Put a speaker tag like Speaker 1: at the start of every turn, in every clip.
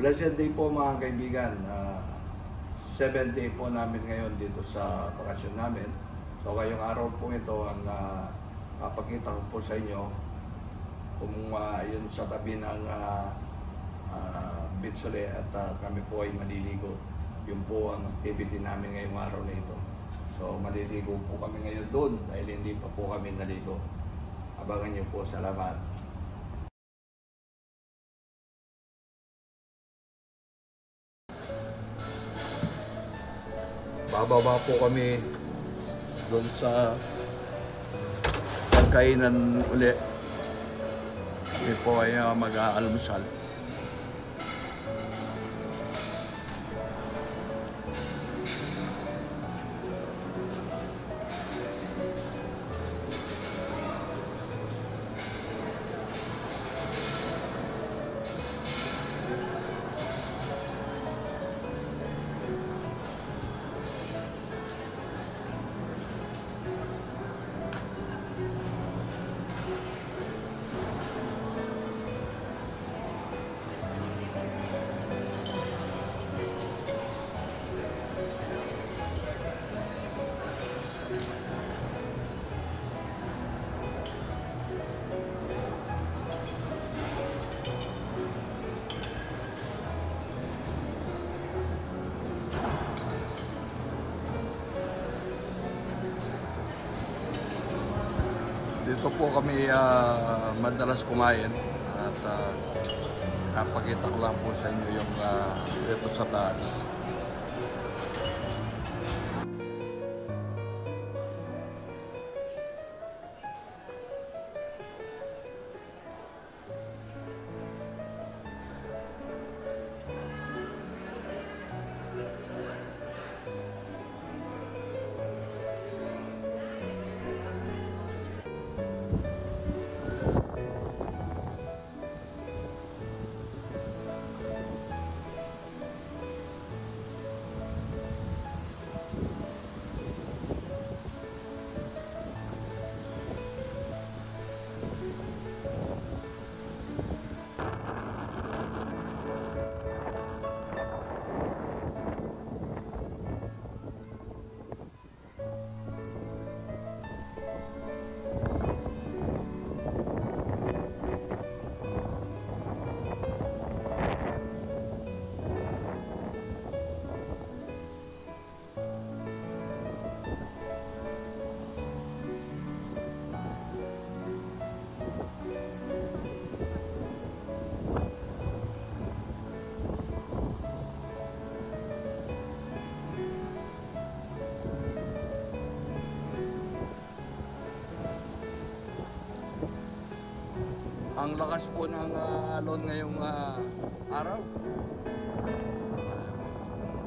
Speaker 1: Blessed day po mga kaibigan. 7th day po namin ngayon dito sa bakasyon namin. So ngayong araw po ito ang papakita ko po sa inyo kung yun sa tabi ng Binsole at kami po ay maliligo. Yun po ang activity namin ngayong araw na ito. So maliligo po kami ngayon doon dahil hindi pa po kami naligo. Abangan niyo po. Salamat. Bababa po kami doon sa pagkainan uli. Kami po ay mag-aalmusal. Dito po kami madalas kumain at napakita ko lang po sa inyo yung dito sa taas. Ang lakas po ng alon ngayong araw.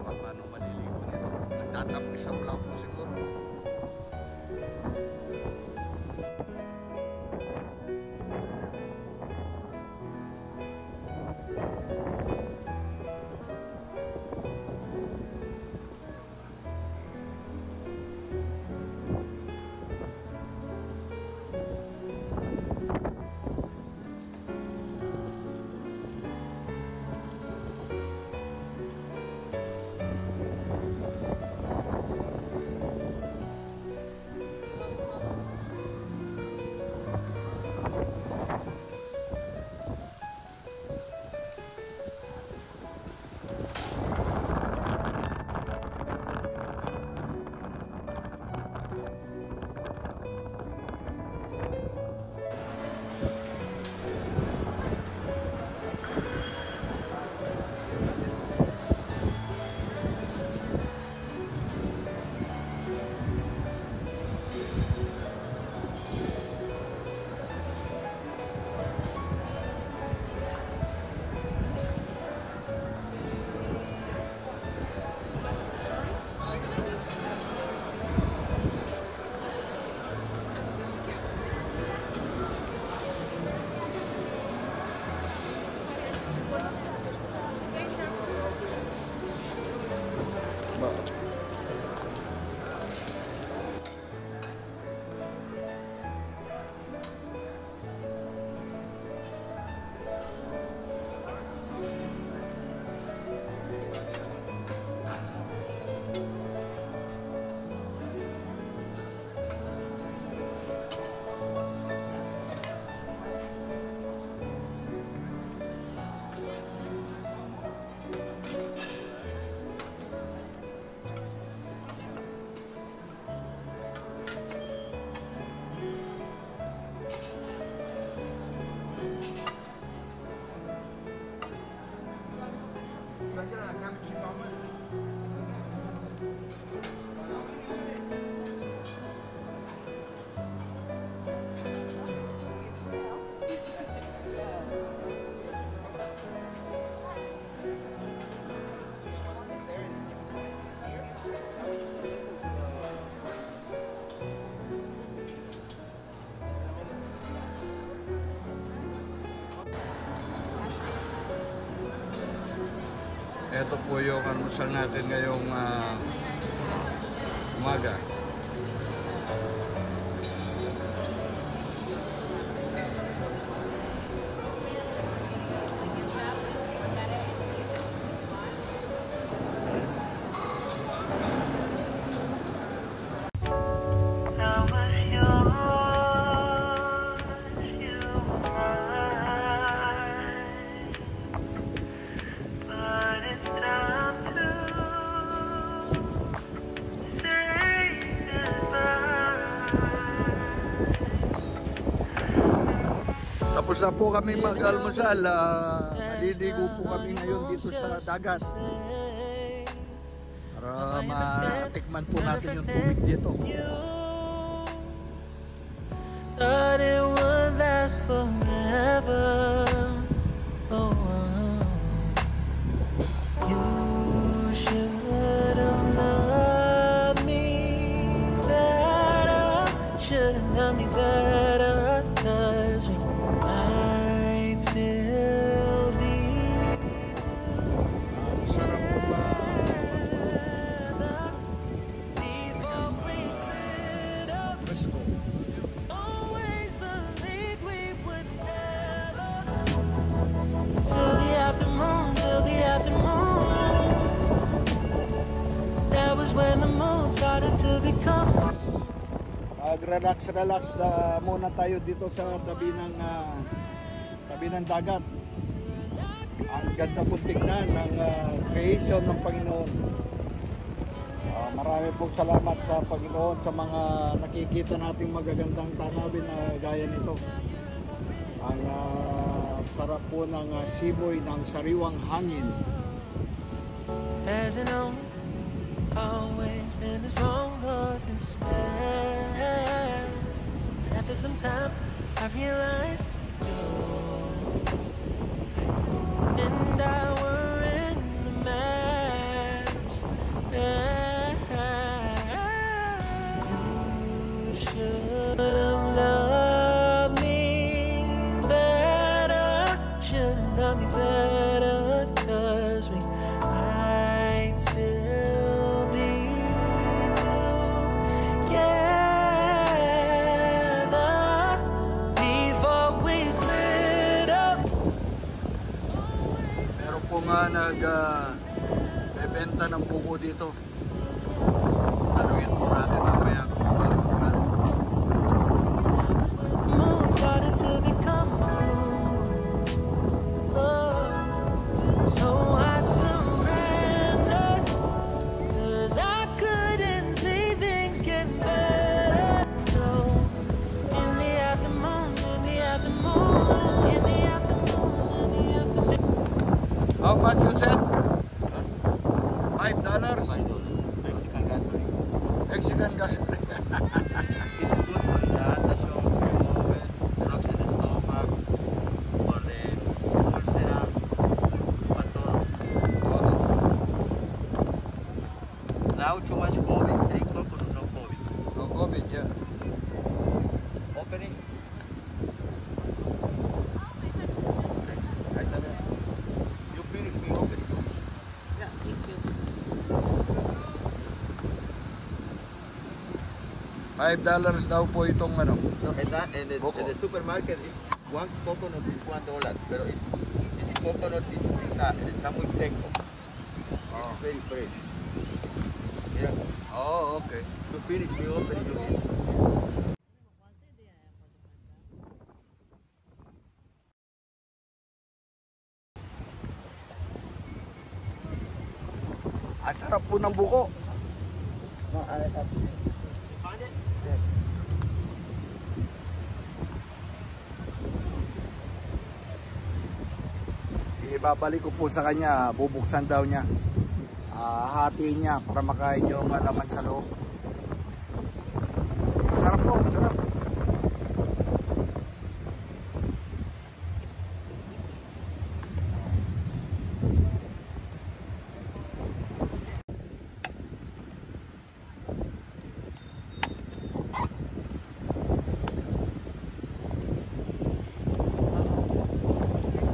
Speaker 1: Paano maliligo nito? Nagtatapisap lang po siguro. Ito po yung almusal natin ngayong umaga. Tapos na po kami mag-almusal. Naliligo po kami ngayon dito sa dagat para matikman po natin yung tubig dito.
Speaker 2: Thought it would last forever. Oh, you should have loved me better. Should have loved me better. 'Cause we might still be
Speaker 1: Sarap po ba?
Speaker 2: before we split up.
Speaker 1: Let's go.
Speaker 2: Always believed we would never. Till the afternoon, till the afternoon. That was when the moon started to become.
Speaker 1: Relax muna tayo dito sa tabi ng dagat. Ang ganda po tignan ng creation ng Panginoon. Marami pong salamat sa Panginoon sa mga nakikita nating magagandang tanawin na gaya nito. Ang sarap po ng simoy ng sariwang hangin.
Speaker 2: Hasn't always been this wrong or this bad. After some time, I realized you and I were in a match. You should have loved me better. Should have loved me better. 'Cause we might still be together before we split up.
Speaker 1: Meron po nga bebenta ng buko dito. Taluin po natin mamaya kung magkano.
Speaker 2: Moon started to become blue. Oh, so I surrendered. 'Cause I couldn't see things getting better. So in the afternoon, in the afternoon, in the afternoon, in the afternoon.
Speaker 1: How much you said? $5?
Speaker 3: Mexican gasoline.
Speaker 1: Mexican gas.
Speaker 3: It's good for digestion, removal, reduction in stomach, for the ulcer, para todo.
Speaker 1: Todo.
Speaker 3: Now too much COVID, take coconut, no COVID.
Speaker 1: No COVID, yeah.
Speaker 3: Opening. You finish me opening. Yeah, thank you.
Speaker 1: $5 daw po itong ano.
Speaker 3: No, and
Speaker 1: Coco.
Speaker 3: the supermarket is one coconut is $1, pero this coconut está muy seco. It's very fresh. Yeah.
Speaker 1: Oh, okay.
Speaker 3: To finish me opening, you eat.
Speaker 1: Ang sarap po ng buko. Ibabalik ko po sa kanya, bubuksan daw niya. Hatiin niya para makain yung laman sa loob. Masarap po, masarap.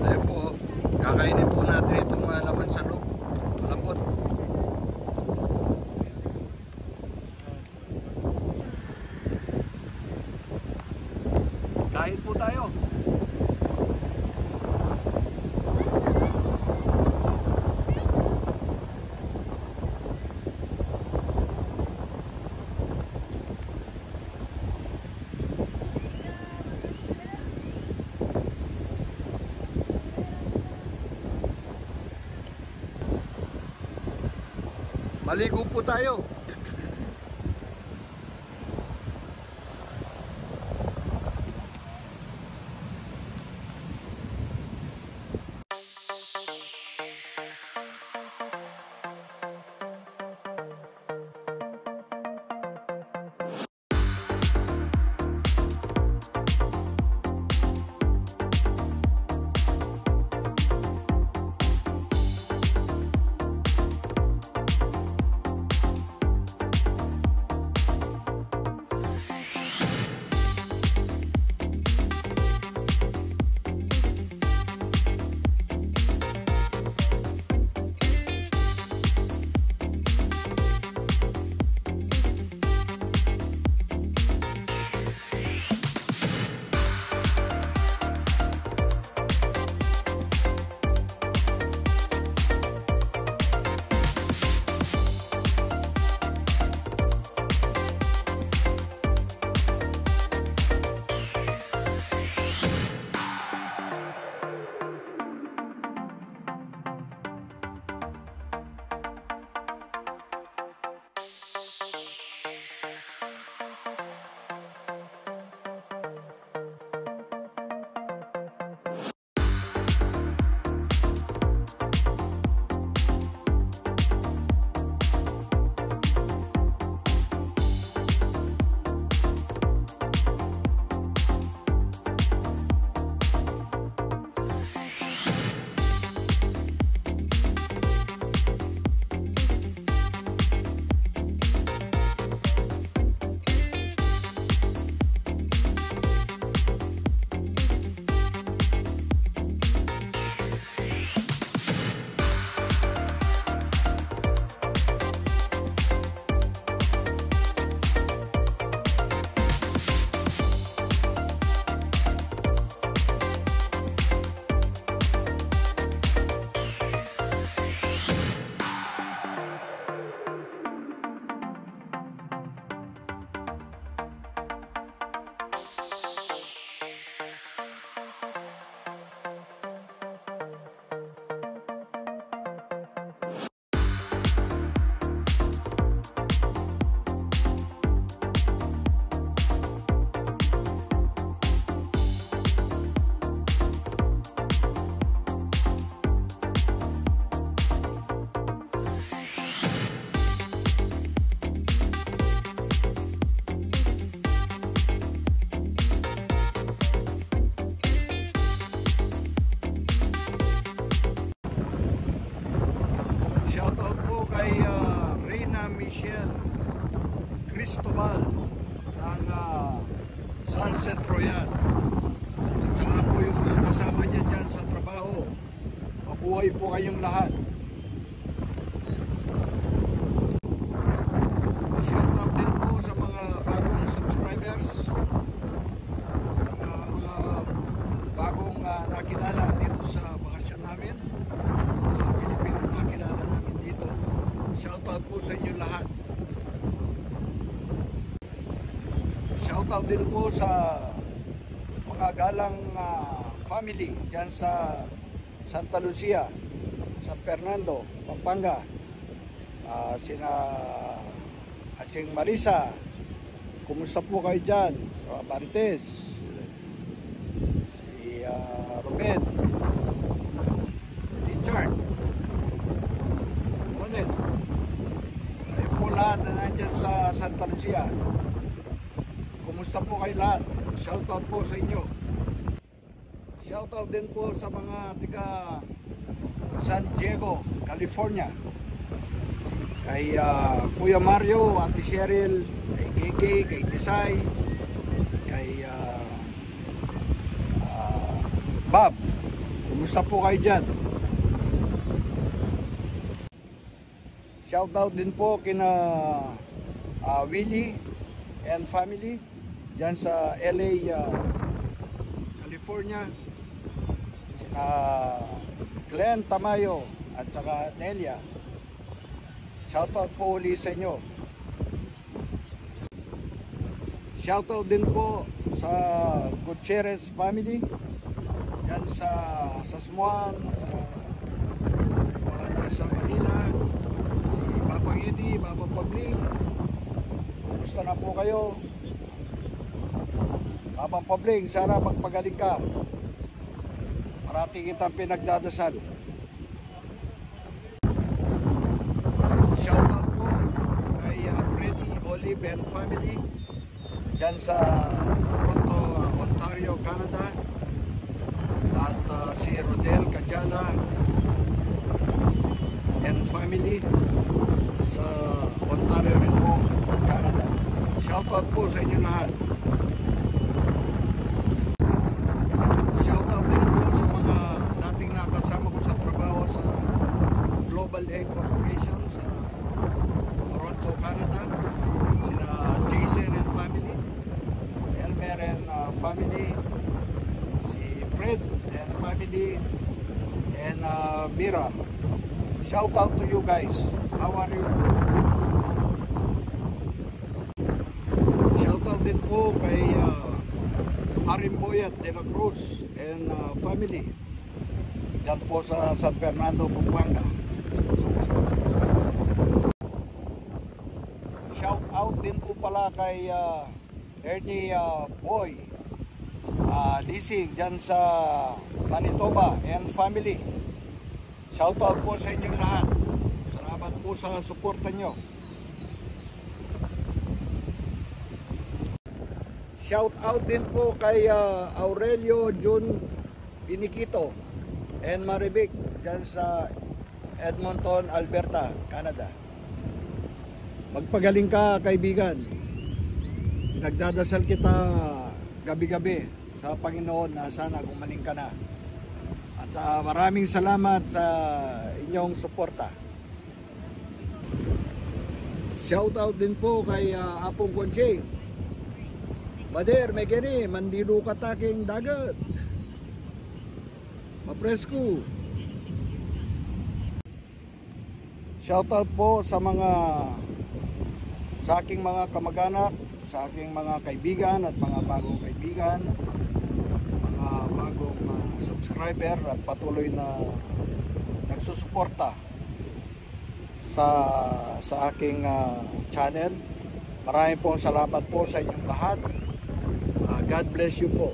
Speaker 1: Ayun po, kakainin po natin itong laman sa loob. Dahil po tayo. Maligo po tayo. Michelle Cristobal ng Sunset Royal. At saka po yung mga kasama niya dyan sa trabaho. Mabuhay po kayong lahat. Shout out din po sa mga bagong subscribers, mga bagong nakilala dito sa bakasyon namin, mga Pilipino nakilala namin dito. Shout out po sa inyo lahat. Shout out din po sa mga galang family dyan sa Santa Lucia, San Fernando, Pampanga, sina Acheng Marisa, kumusta po kayo dyan? Marites, si Ruben, Richard, Monet, ayun po lahat na nandyan sa Santa Lucia. Kumusta po kayo lahat? Shoutout po sa inyo. Shoutout din po sa mga tiga San Diego, California. Kay Kuya Mario, Ate Cheryl, kay Gigi, kay Tisay, kay Bob. Kumusta po kayo dyan? Shoutout din po kina Willie and family dyan sa LA California, sina Glenn Tamayo at saka Nelia. Shoutout po uli sa inyo. Shoutout din po sa Gutierrez family dyan sa Sasmuan, sa mga nasa Manila, si Papa Eddie, Papa Pabling. Kumusta na po kayo? Papa Pabling, sana magpagaling ka. Parati kitang pinagdadasal. Shoutout po kay Freddy, Olive and family dyan sa Toronto, Ontario, Canada, at si Rodel Kajala and family sa Ontario rin po, Canada. Shoutout po sa inyo lahat. Shoutout din po sa mga dating nakasama ko sa trabaho sa Global Egg Corporation sa Toronto, Canada, sina Jason and family, Elmer and family, si Fred and family, and Mira. Shout out to you guys. How are you? Shout out din po kay Harim Boyat de la Cruz and family dyan po sa San Fernando, Pampanga. Shout out din po pala kay Ernie Boy Lising dyan sa Manitoba and family. Shout out po sa inyong lahat. Salamat po sa suporta nyo. Shout out din po kay Aurelio Jun Piniquito and Marivic dyan sa Edmonton, Alberta, Canada. Magpagaling ka, kaibigan. Nagdadasal kita gabi-gabi sa Panginoon na sana gumaling ka na. At maraming salamat sa inyong suporta. Shout out din po kay Apong Concheng. Bader, may gani, mandilo kataking dagat. Mapresko. Shout out po sa aking mga kamag-anak, sa aking mga kaibigan at mga bagong kaibigan, mga bagong subscriber at patuloy na nagsusuporta sa aking channel. Maraming pong salamat po sa inyong lahat. God bless you po.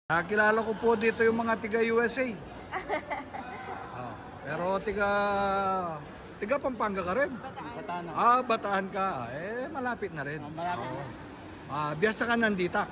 Speaker 1: Nakilala ko po dito yung mga tiga USA. Pero tiga Pampanga ka rin?
Speaker 4: Bataan.
Speaker 1: Bataan ka. Malapit na rin.
Speaker 4: Malapit na.
Speaker 1: Biyasa ka nandita.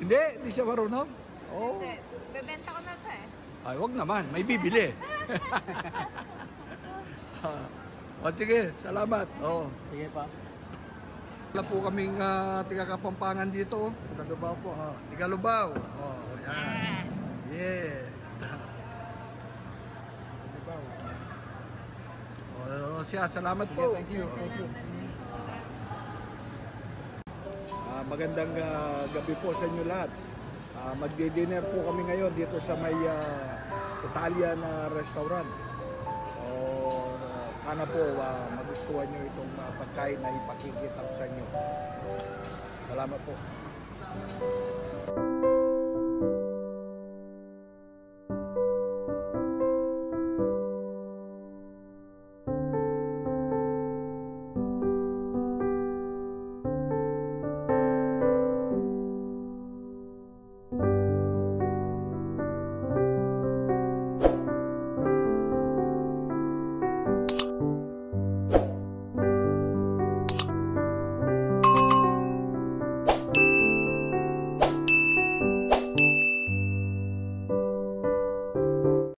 Speaker 5: Hindi.
Speaker 1: Hindi siya marunong? Oh.
Speaker 5: Hindi. Bebenta ko na ito eh.
Speaker 1: Ay, wag naman. May bibili. Sige, salamat.
Speaker 4: Sige pa.
Speaker 1: Wala po kaming tiga Kapampangan dito.
Speaker 4: Taga-Lubao po.
Speaker 1: Tiga Lubao. Yan. Yeah. Siya, salamat po.
Speaker 4: Thank you.
Speaker 1: Magandang gabi po sa inyo lahat. Magdi-dinner po kami ngayon dito sa may Italian restaurant. Sana po magustuhan nyo itong pagkain na ipakikita ko sa inyo. Salamat po.